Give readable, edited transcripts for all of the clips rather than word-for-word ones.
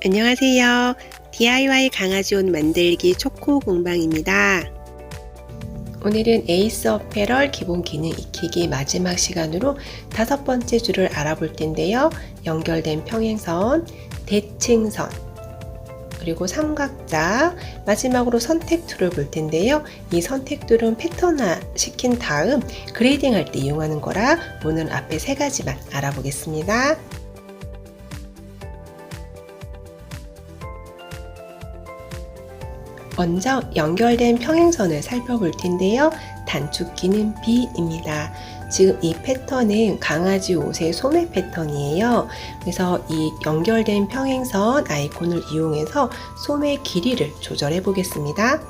안녕하세요. DIY 강아지 옷 만들기 초코 공방입니다. 오늘은 에이스 어페럴 기본 기능 익히기 마지막 시간으로 5번째 줄을 알아볼 텐데요. 연결된 평행선, 대칭선, 그리고 삼각자, 마지막으로 선택 툴을 볼 텐데요. 이 선택 툴은 패턴화 시킨 다음 그레이딩 할 때 이용하는 거라 오늘 앞에 3가지만 알아보겠습니다. 먼저 연결된 평행선을 살펴볼 텐데요. 단축키는 B입니다. 지금 이 패턴은 강아지 옷의 소매 패턴이에요. 그래서 이 연결된 평행선 아이콘을 이용해서 소매 길이를 조절해 보겠습니다.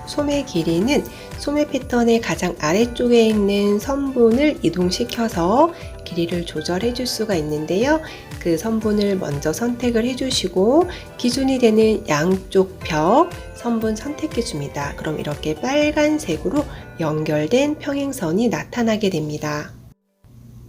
소매 길이는 소매 패턴의 가장 아래쪽에 있는 선분을 이동시켜서 길이를 조절해 줄 수가 있는데요. 그 선분을 먼저 선택을 해 주시고 기준이 되는 양쪽 벽 선분 선택해 줍니다. 그럼 이렇게 빨간색으로 연결된 평행선이 나타나게 됩니다.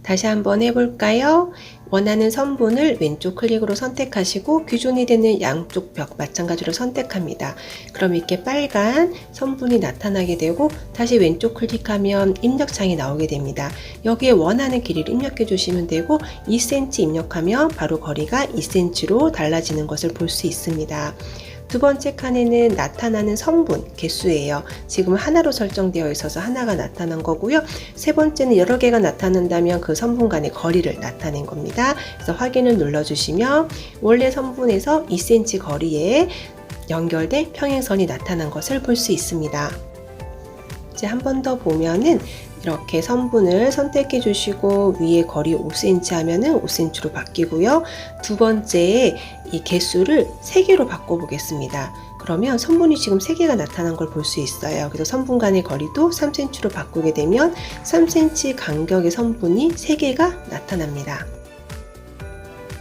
다시 한번 해볼까요? 원하는 선분을 왼쪽 클릭으로 선택하시고 기준이 되는 양쪽 벽 마찬가지로 선택합니다. 그럼 이렇게 빨간 선분이 나타나게 되고 다시 왼쪽 클릭하면 입력창이 나오게 됩니다. 여기에 원하는 길이를 입력해 주시면 되고 2cm 입력하면 바로 거리가 2cm로 달라지는 것을 볼 수 있습니다. 두 번째 칸에는 나타나는 선분 개수예요. 지금 하나로 설정되어 있어서 하나가 나타난 거고요. 세 번째는 여러 개가 나타난다면 그 선분 간의 거리를 나타낸 겁니다. 그래서 확인을 눌러주시면 원래 선분에서 2cm 거리에 연결된 평행선이 나타난 것을 볼 수 있습니다. 이제 한 번 더 보면은 이렇게 선분을 선택해 주시고 위에 거리 5cm 하면은 5cm로 바뀌고요. 두 번째 이 개수를 3개로 바꿔 보겠습니다. 그러면 선분이 지금 3개가 나타난 걸 볼 수 있어요. 그래서 선분 간의 거리도 3cm로 바꾸게 되면 3cm 간격의 선분이 3개가 나타납니다.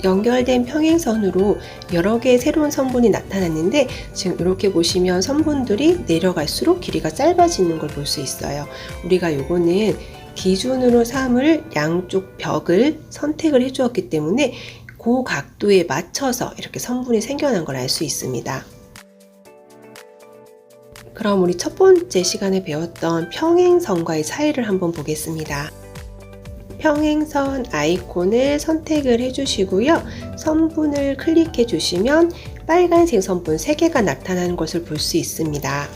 연결된 평행선으로 여러 개의 새로운 선분이 나타났는데 지금 이렇게 보시면 선분들이 내려갈수록 길이가 짧아지는 걸 볼 수 있어요. 우리가 요거는 기준으로 삼을 양쪽 벽을 선택을 해 주었기 때문에 그 각도에 맞춰서 이렇게 선분이 생겨난 걸 알 수 있습니다. 그럼 우리 첫 번째 시간에 배웠던 평행선과의 차이를 한번 보겠습니다. 평행선 아이콘을 선택을 해주시고요. 선분을 클릭해 주시면 빨간색 선분 3개가 나타나는 것을 볼 수 있습니다.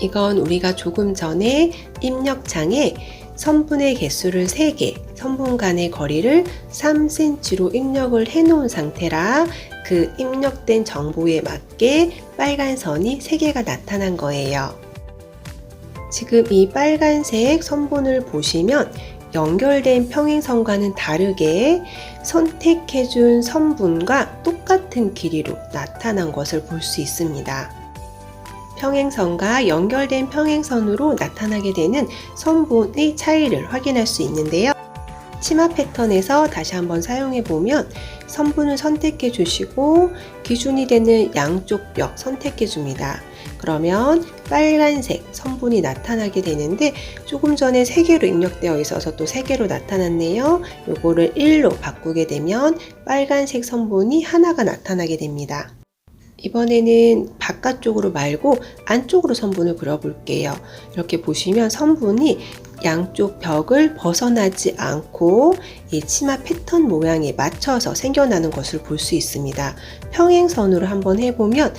이건 우리가 조금 전에 입력창에 선분의 개수를 3개, 선분 간의 거리를 3cm로 입력을 해 놓은 상태라 그 입력된 정보에 맞게 빨간 선이 3개가 나타난 거예요. 지금 이 빨간색 선분을 보시면 연결된 평행선과는 다르게 선택해준 선분과 똑같은 길이로 나타난 것을 볼 수 있습니다. 평행선과 연결된 평행선으로 나타나게 되는 선분의 차이를 확인할 수 있는데요. 치마 패턴에서 다시 한번 사용해 보면 선분을 선택해 주시고 기준이 되는 양쪽 벽 선택해 줍니다. 그러면 빨간색 선분이 나타나게 되는데 조금 전에 3개로 입력되어 있어서 또 3개로 나타났네요. 요거를 1로 바꾸게 되면 빨간색 선분이 하나가 나타나게 됩니다. 이번에는 바깥쪽으로 말고 안쪽으로 선분을 그려볼게요. 이렇게 보시면 선분이 양쪽 벽을 벗어나지 않고 이 치마 패턴 모양에 맞춰서 생겨나는 것을 볼 수 있습니다. 평행선으로 한번 해보면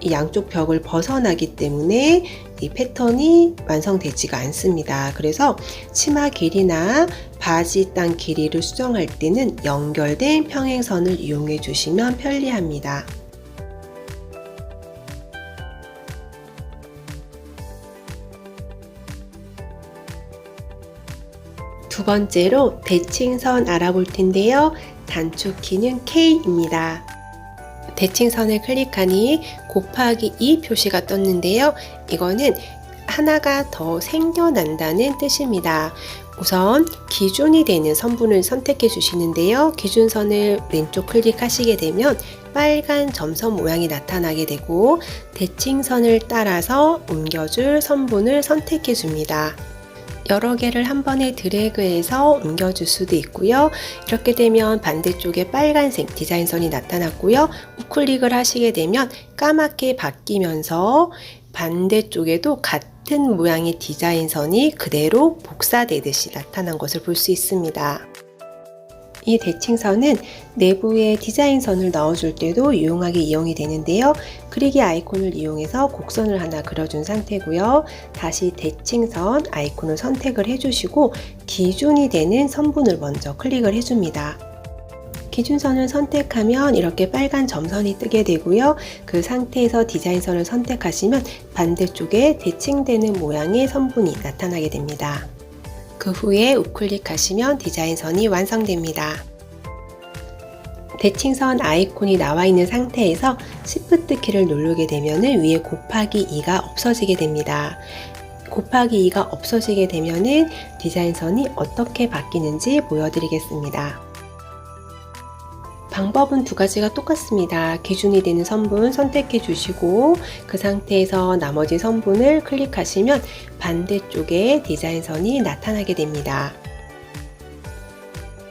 이 양쪽 벽을 벗어나기 때문에 이 패턴이 완성되지가 않습니다. 그래서 치마 길이나 바지 단 길이를 수정할 때는 연결된 평행선을 이용해 주시면 편리합니다. 두 번째로 대칭선 알아볼 텐데요. 단축키는 K입니다. 대칭선을 클릭하니 곱하기 2 표시가 떴는데요. 이거는 하나가 더 생겨난다는 뜻입니다. 우선 기준이 되는 선분을 선택해 주시는데요. 기준선을 왼쪽 클릭하시게 되면 빨간 점선 모양이 나타나게 되고 대칭선을 따라서 옮겨줄 선분을 선택해 줍니다. 여러 개를 한 번에 드래그해서 옮겨줄 수도 있고요. 이렇게 되면 반대쪽에 빨간색 디자인선이 나타났고요. 우클릭을 하시게 되면 까맣게 바뀌면서 반대쪽에도 같은 모양의 디자인선이 그대로 복사되듯이 나타난 것을 볼 수 있습니다. 이 대칭선은 내부에 디자인선을 넣어줄 때도 유용하게 이용이 되는데요. 그리기 아이콘을 이용해서 곡선을 하나 그려준 상태고요. 다시 대칭선 아이콘을 선택을 해주시고 기준이 되는 선분을 먼저 클릭을 해줍니다. 기준선을 선택하면 이렇게 빨간 점선이 뜨게 되고요. 그 상태에서 디자인선을 선택하시면 반대쪽에 대칭되는 모양의 선분이 나타나게 됩니다. 그 후에 우클릭하시면 디자인선이 완성됩니다. 대칭선 아이콘이 나와 있는 상태에서 Shift 키를 누르게 되면 위에 곱하기 2가 없어지게 됩니다. 곱하기 2가 없어지게 되면 디자인선이 어떻게 바뀌는지 보여드리겠습니다. 방법은 두 가지가 똑같습니다. 기준이 되는 선분 선택해 주시고 그 상태에서 나머지 선분을 클릭하시면 반대쪽에 디자인선이 나타나게 됩니다.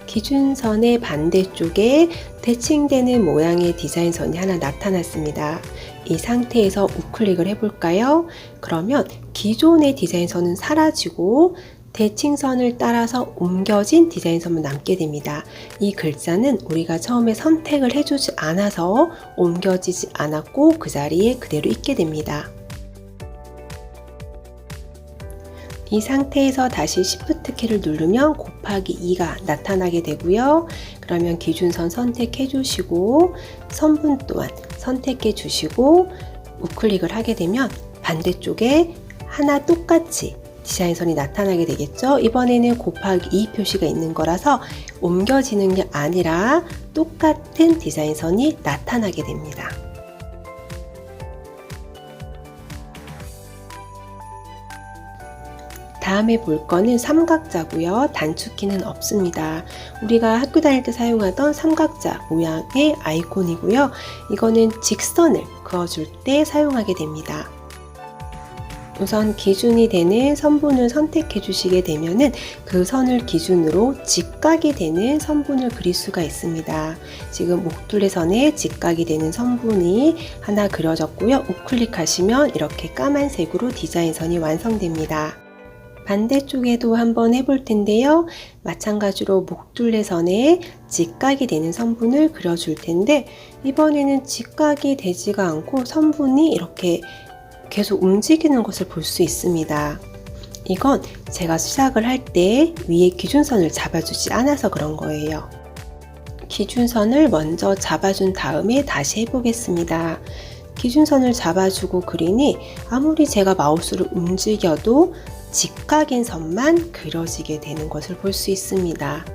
기준선의 반대쪽에 대칭되는 모양의 디자인선이 하나 나타났습니다. 이 상태에서 우클릭을 해볼까요? 그러면 기존의 디자인선은 사라지고 대칭선을 따라서 옮겨진 디자인선만 남게 됩니다. 이 글자는 우리가 처음에 선택을 해주지 않아서 옮겨지지 않았고 그 자리에 그대로 있게 됩니다. 이 상태에서 다시 Shift 키를 누르면 곱하기 2가 나타나게 되고요. 그러면 기준선 선택해 주시고 선분 또한 선택해 주시고 우클릭을 하게 되면 반대쪽에 하나 똑같이 디자인선이 나타나게 되겠죠. 이번에는 곱하기 2 표시가 있는 거라서 옮겨지는 게 아니라 똑같은 디자인선이 나타나게 됩니다. 다음에 볼 거는 삼각자고요. 단축키는 없습니다. 우리가 학교 다닐 때 사용하던 삼각자 모양의 아이콘이고요. 이거는 직선을 그어줄 때 사용하게 됩니다. 우선 기준이 되는 선분을 선택해 주시게 되면은 그 선을 기준으로 직각이 되는 선분을 그릴 수가 있습니다. 지금 목둘레선에 직각이 되는 선분이 하나 그려졌고요. 우클릭하시면 이렇게 까만색으로 디자인선이 완성됩니다. 반대쪽에도 한번 해볼 텐데요. 마찬가지로 목둘레선에 직각이 되는 선분을 그려줄 텐데 이번에는 직각이 되지가 않고 선분이 이렇게 계속 움직이는 것을 볼 수 있습니다. 이건 제가 시작을 할 때 위에 기준선을 잡아주지 않아서 그런 거예요. 기준선을 먼저 잡아준 다음에 다시 해보겠습니다. 기준선을 잡아주고 그리니 아무리 제가 마우스를 움직여도 직각인 선만 그려지게 되는 것을 볼 수 있습니다.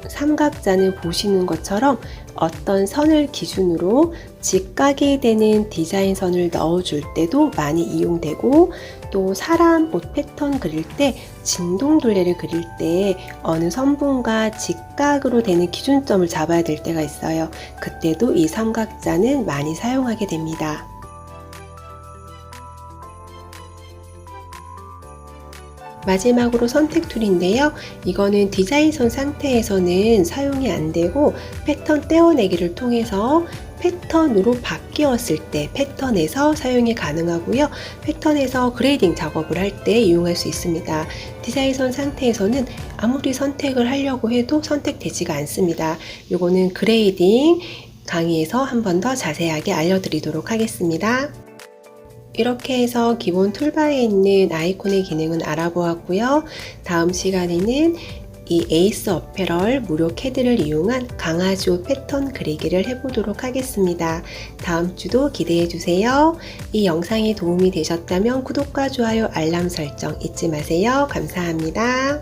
삼각자는 보시는 것처럼 어떤 선을 기준으로 직각이 되는 디자인선을 넣어줄 때도 많이 이용되고 또 사람 옷 패턴 그릴 때 진동둘레를 그릴 때 어느 선분과 직각으로 되는 기준점을 잡아야 될 때가 있어요. 그때도 이 삼각자는 많이 사용하게 됩니다. 마지막으로 선택 툴인데요. 이거는 디자인선 상태에서는 사용이 안 되고 패턴 떼어내기를 통해서 패턴으로 바뀌었을 때 패턴에서 사용이 가능하고요. 패턴에서 그레이딩 작업을 할 때 이용할 수 있습니다. 디자인선 상태에서는 아무리 선택을 하려고 해도 선택되지가 않습니다. 이거는 그레이딩 강의에서 한 번 더 자세하게 알려드리도록 하겠습니다. 이렇게 해서 기본 툴바에 있는 아이콘의 기능은 알아보았고요. 다음 시간에는 이 에이스 어페럴 무료 캐드를 이용한 강아지 옷 패턴 그리기를 해보도록 하겠습니다. 다음 주도 기대해 주세요. 이 영상이 도움이 되셨다면 구독과 좋아요, 알람 설정 잊지 마세요. 감사합니다.